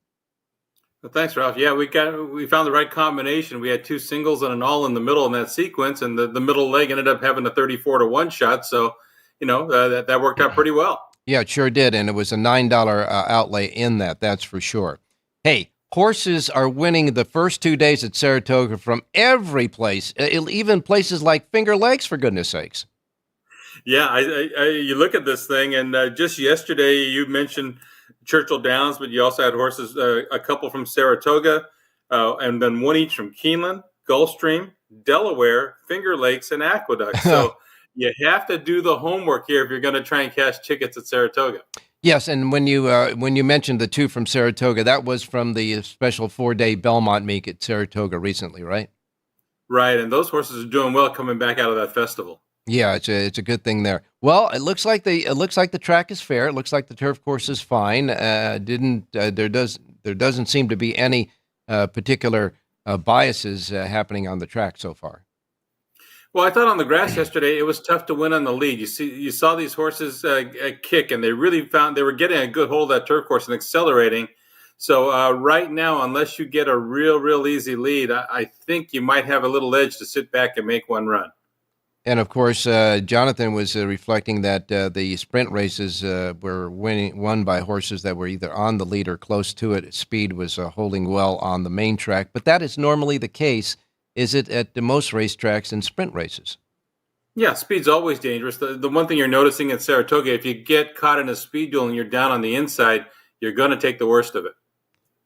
Speaker 14: Well, thanks, Ralph. Yeah, we found the right combination. We had 2 singles and an all in the middle in that sequence, and the middle leg ended up having a 34-1 shot. So, that worked out pretty well.
Speaker 9: Yeah, it sure did, and it was a $9 outlay in that, that's for sure. Hey, horses are winning the first 2 days at Saratoga from every place, even places like Finger Lakes, for goodness sakes.
Speaker 14: Yeah, you look at this thing, and just yesterday you mentioned Churchill Downs, but you also had horses, a couple from Saratoga, and then one each from Keeneland, Gulfstream, Delaware, Finger Lakes, and Aqueduct. So you have to do the homework here if you're going to try and cash tickets at Saratoga.
Speaker 9: Yes, and when you mentioned the 2 from Saratoga, that was from the special 4-day Belmont meet at Saratoga recently, right?
Speaker 14: Right, and those horses are doing well coming back out of that festival.
Speaker 9: Yeah, it's a good thing there. Well, it looks like the track is fair. It looks like the turf course is fine. There doesn't seem to be any particular biases happening on the track so far.
Speaker 14: Well, I thought on the grass yesterday it was tough to win on the lead. You saw these horses kick, and they really found they were getting a good hold of that turf course and accelerating. So right now, unless you get a real easy lead, I think you might have a little edge to sit back and make one run.
Speaker 9: And of course, Jonathan was reflecting that the sprint races were won by horses that were either on the lead or close to it. Speed was holding well on the main track, but that is normally the case. Is it at the most racetracks in sprint races?
Speaker 14: Yeah, speed's always dangerous. The one thing you're noticing at Saratoga, if you get caught in a speed duel and you're down on the inside, you're going to take the worst of it.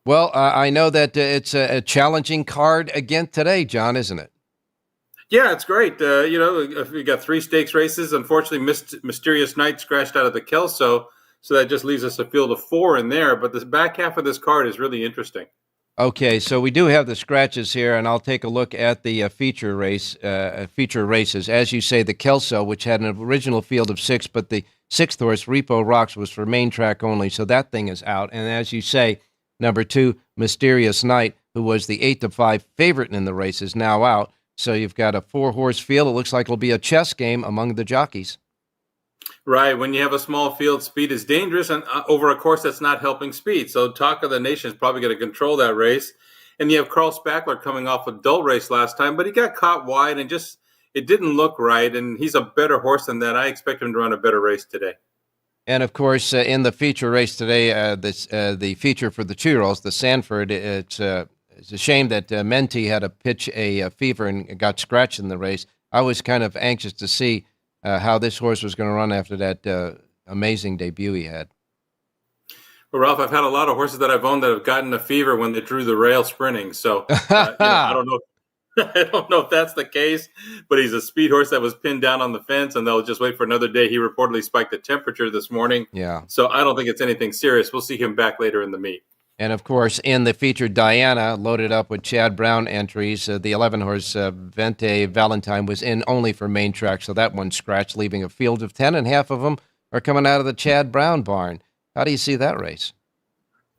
Speaker 9: Well, I know that it's a challenging card again today, John, isn't it?
Speaker 14: Yeah, it's great. We got 3 stakes races. Unfortunately, Mysterious Night scratched out of the Kelso, so that just leaves us a field of 4 in there. But the back half of this card is really interesting.
Speaker 9: Okay, so we do have the scratches here, and I'll take a look at the feature races. As you say, the Kelso, which had an original field of 6, but the 6th horse, Repo Rocks, was for main track only, so that thing is out. And as you say, number 2, Mysterious Night, who was the 8-5 favorite in the race, is now out. So you've got a 4-horse field. It looks like it'll be a chess game among the jockeys.
Speaker 14: Right. When you have a small field, speed is dangerous, and over a course that's not helping speed. So Talk of the Nation is probably going to control that race. And you have Carl Spackler coming off a dull race last time, but he got caught wide and it didn't look right. And he's a better horse than that. I expect him to run a better race today.
Speaker 9: And of course, in the feature race today, the feature for the 2-year-olds, the Sanford, it's a shame that Menti had to pitch a fever and got scratched in the race. I was kind of anxious to see how this horse was going to run after that amazing debut he had.
Speaker 14: Well, Ralph, I've had a lot of horses that I've owned that have gotten a fever when they drew the rail sprinting. So I don't know. I don't know if that's the case, but he's a speed horse that was pinned down on the fence, and they'll just wait for another day. He reportedly spiked the temperature this morning.
Speaker 9: Yeah.
Speaker 14: So I don't think it's anything serious. We'll see him back later in the meet.
Speaker 9: And, of course, in the feature, Diana, loaded up with Chad Brown entries. The 11-horse Vente Valentine was in only for main track, so that one scratched, leaving a field of 10, and half of them are coming out of the Chad Brown barn. How do you see that race?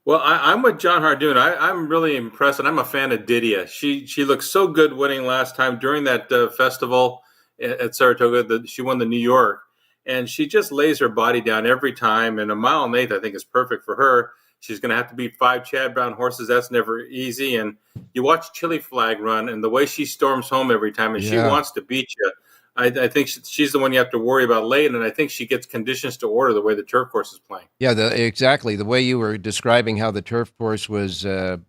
Speaker 14: Well, I'm with John Hardoon. I'm really impressed, and I'm a fan of Didia. She looked so good winning last time during that festival at Saratoga. She won the New York, and she just lays her body down every time, and a 1.8 miles, I think, is perfect for her. She's going to have to beat 5 Chad Brown horses. That's never easy. And you watch Chili Flag run, and the way she storms home every time, and she wants to beat you. I think she's the one you have to worry about late, and I think she gets conditions to order the way the turf course is playing.
Speaker 9: Yeah, exactly. The way you were describing how the turf course was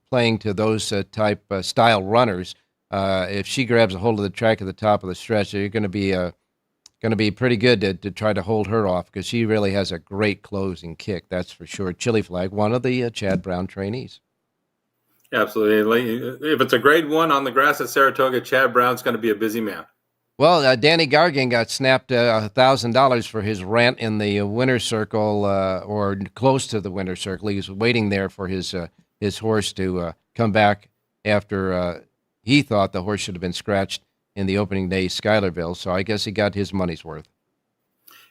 Speaker 9: playing to those type style runners, if she grabs a hold of the track at the top of the stretch, you're going to be pretty good to try to hold her off, because she really has a great closing kick, that's for sure. Chili Flag, one of the Chad Brown trainees.
Speaker 14: Absolutely. If it's a grade 1 on the grass at Saratoga, Chad Brown's going to be a busy man.
Speaker 9: Well, Danny Gargan got snapped $1,000 for his rant in the winner's circle, or close to the winner's circle. He was waiting there for his horse to come back after he thought the horse should have been scratched in the opening day Schuylerville. So I guess he got his money's worth.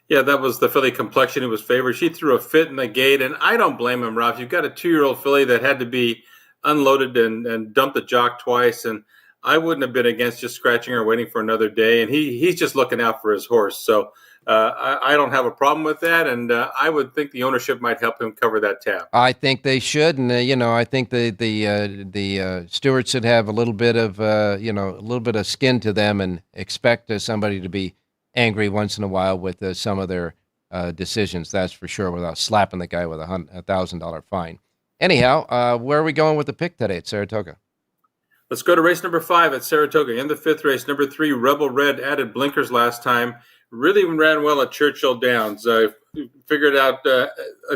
Speaker 14: Yeah, that was the filly Complexion who was favored. She threw a fit in the gate, and I don't blame him, Ralph. You've got a 2-year-old filly that had to be unloaded and dumped the jock twice, and I wouldn't have been against just scratching her, waiting for another day. And he's just looking out for his horse. So I don't have a problem with that. And I would think the ownership might help him cover that tab.
Speaker 9: I think they should. And, I think the stewards should have a little bit of skin to them, and expect somebody to be angry once in a while with some of their decisions. That's for sure, without slapping the guy with a $1,000 fine. Anyhow, where are we going with the pick today at Saratoga?
Speaker 14: Let's go to race number 5 at Saratoga. In the 5th race, number 3, Rebel Red, added blinkers last time. Really ran well at Churchill Downs. Figured out, I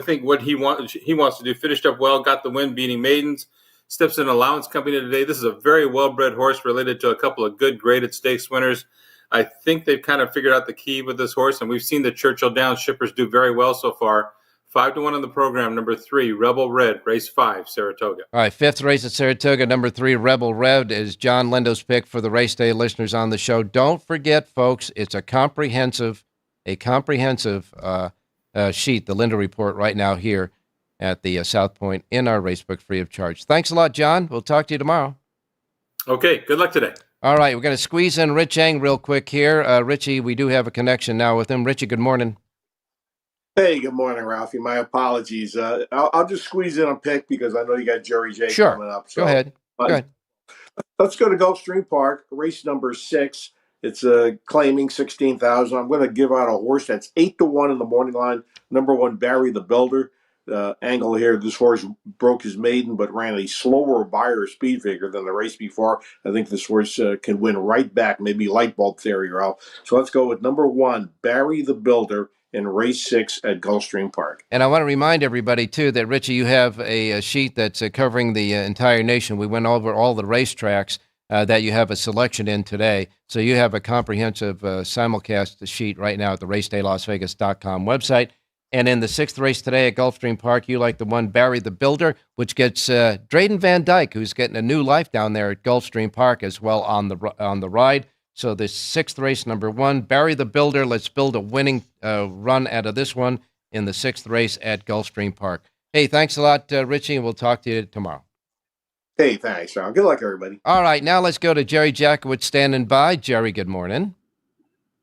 Speaker 14: think, what he wants to do. Finished up well, got the win, beating maidens. Steps in allowance company today. This is a very well-bred horse related to a couple of good graded stakes winners. I think they've kind of figured out the key with this horse, and we've seen the Churchill Downs shippers do very well so far. 5-1 on the program. Number 3, Rebel Red, race 5, Saratoga.
Speaker 9: All right, 5th race at Saratoga. Number 3, Rebel Red, is John Lindo's pick for the race day listeners on the show. Don't forget, folks, it's a comprehensive sheet, the Lindo Report, right now here at the South Point in our racebook, free of charge. Thanks a lot, John. We'll talk to you tomorrow.
Speaker 14: Okay, good luck today.
Speaker 9: All right, we're going to squeeze in Rich Eng real quick here. Richie, we do have a connection now with him. Richie, good morning.
Speaker 15: Hey, good morning, Ralphie. My apologies. I'll just squeeze in a pick because I know you got Jerry J coming up. So,
Speaker 9: Go ahead.
Speaker 15: Let's go to Gulfstream Park, race number 6. It's claiming 16,000. I'm going to give out a horse that's 8-1 in the morning line. Number 1, Barry the Builder. Angle here, this horse broke his maiden but ran a slower buyer speed figure than the race before. I think this horse can win right back, maybe light bulb theory, Ralph. So let's go with number 1, Barry the Builder, in race 6 at Gulfstream Park.
Speaker 9: And I want to remind everybody, too, that, Richie, you have a sheet that's covering the entire nation. We went over all the racetracks. that you have a selection in today. So you have a comprehensive simulcast sheet right now at the racedaylasvegas.com website. And in the 6th race today at Gulfstream Park, you like the one Barry the Builder, which gets Drayden Van Dyke, who's getting a new life down there at Gulfstream Park as well on the ride. So the 6th race, number 1, Barry the Builder. Let's build a winning run out of this one in the 6th race at Gulfstream Park. Hey, thanks a lot, Richie, and we'll talk to you tomorrow.
Speaker 15: Hey, thanks, Ron. Good luck, everybody.
Speaker 9: All right, now let's go to Jerry Jackowitz standing by. Jerry, good morning.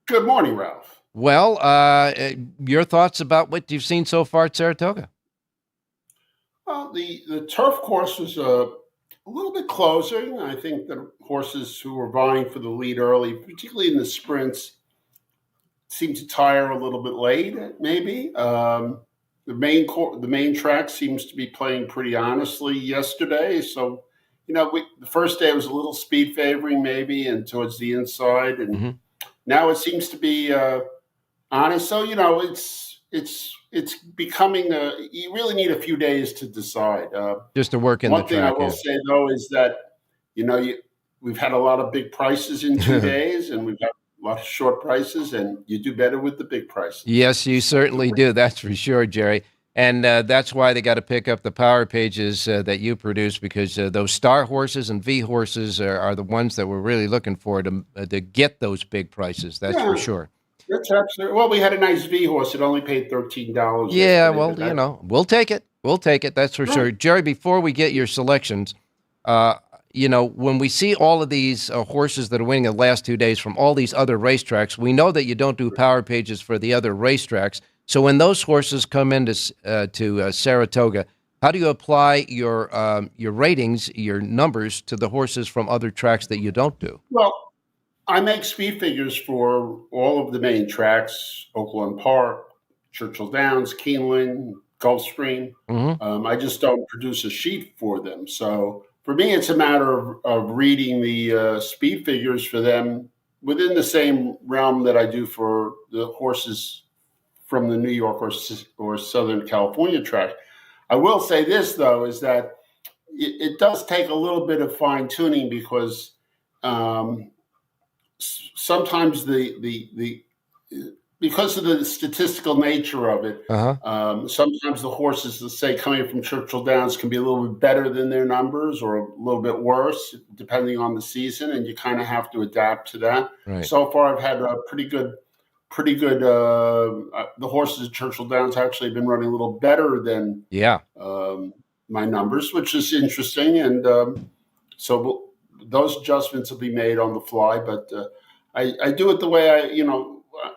Speaker 16: Good morning, Ralph.
Speaker 9: Well, your thoughts about what you've seen so far at Saratoga?
Speaker 16: Well, the turf course was a little bit closer. I think the horses who were vying for the lead early, particularly in the sprints, seemed to tire a little bit late, maybe. The main track seems to be playing pretty honestly yesterday. So, the first day was a little speed favoring maybe and towards the inside. And now it seems to be honest. So, it's becoming you really need a few days to decide.
Speaker 9: Just to work in the track.
Speaker 16: One thing I will say, though, is that, we've had a lot of big prices in 2 days, and we've got a lot of short prices, and you do better with the big prices.
Speaker 9: Yes, you certainly do. That's for sure, Jerry. And that's why they got to pick up the power pages that you produce, because those star horses and V horses are the ones that we're really looking for to get those big prices. That's for sure.
Speaker 16: That's absolutely. Well, we had a nice V horse. It only paid $13.
Speaker 9: Yeah, well, we'll take it. We'll take it. That's for sure. Jerry, before we get your selections, when we see all of these horses that are winning the last 2 days from all these other racetracks, we know that you don't do power pages for the other racetracks. So when those horses come into to Saratoga, how do you apply your ratings, your numbers to the horses from other tracks that you don't do?
Speaker 16: Well, I make speed figures for all of the main tracks: Oakland Park, Churchill Downs, Keeneland, Gulfstream. I just don't produce a sheet for them. So for me, it's a matter of reading the speed figures for them within the same realm that I do for the horses from the New York or Southern California track. I will say this, though, is that it does take a little bit of fine tuning, because sometimes because of the statistical nature of it, sometimes the horses, let's say, coming from Churchill Downs can be a little bit better than their numbers or a little bit worse, depending on the season, and you kind of have to adapt to that.
Speaker 9: Right.
Speaker 16: So far, I've had a pretty good. The horses at Churchill Downs actually have been running a little better than my numbers, which is interesting, and so those adjustments will be made on the fly. But I do it the way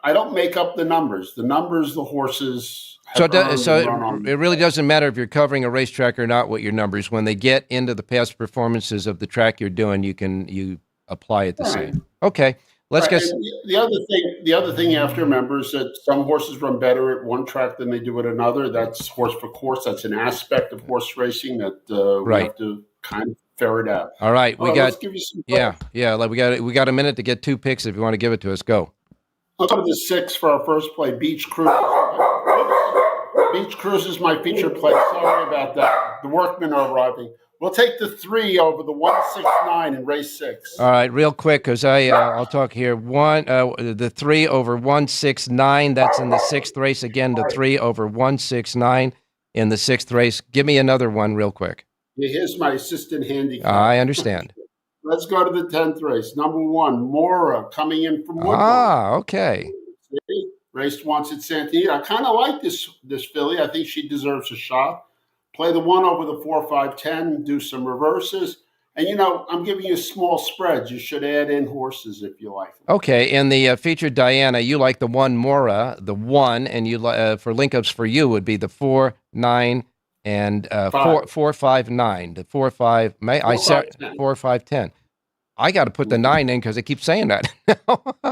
Speaker 16: I don't make up the numbers. The numbers, the horses.
Speaker 9: So it really doesn't matter if you're covering a racetrack or not. What your numbers, when they get into the past performances of the track you're doing, you apply it the same. Okay, let's get.
Speaker 16: The other thing you have to remember is that some horses run better at one track than they do at another. That's horse for course. That's an aspect of horse racing that we have to kind of ferret out.
Speaker 9: All right,
Speaker 16: let's give you some
Speaker 9: we got a minute to get 2 picks. If you want to give it to us, go.
Speaker 16: I'll go to the 6 for our first play, Beach Cruise. Beach Cruise is my feature play. Sorry about that. The workmen are arriving. We'll take the 3 over the 169 in race 6.
Speaker 9: All right, real quick, because I'll talk here. The 3 over 169. That's in the 6th race. Again, the 3 over 169 in the 6th race. Give me another one, real quick.
Speaker 16: Yeah, here's my assistant handicapper.
Speaker 9: I understand.
Speaker 16: Let's go to the 10th race. Number 1, Mora, coming in from Woodburn.
Speaker 9: Okay.
Speaker 16: Raced once at Santee. I kind of like this filly. I think she deserves a shot. Play the 1 over the 4, 5, 10, do some reverses. And, I'm giving you small spreads. You should add in horses if you like them.
Speaker 9: Okay, and the featured Diana, you like the 1 Mora, the 1, and you for link-ups for you would be the 4, 9, and 4, 5, 9. The 4, 5, 4, 5, 10. I got to put the 9 in because I keep saying that.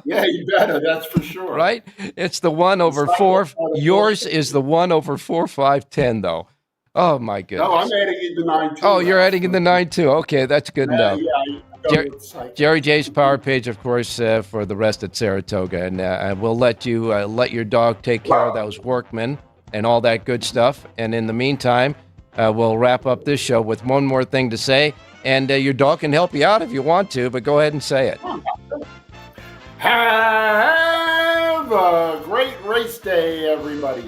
Speaker 16: Yeah, you better. That's for sure.
Speaker 9: Right? It's the 1 over 4. Yours is the 1 over 4, 5, 10, though. Oh, my goodness.
Speaker 16: No, I'm adding in the 9, too.
Speaker 9: Oh, you're adding in the 9, too. Okay, that's good enough. Jerry J's power page, of course, for the rest at Saratoga. And we'll let you let your dog take care of those workmen and all that good stuff. And in the meantime, we'll wrap up this show with one more thing to say. And your dog can help you out if you want to, but go ahead and say it.
Speaker 16: Have a great race day, everybody.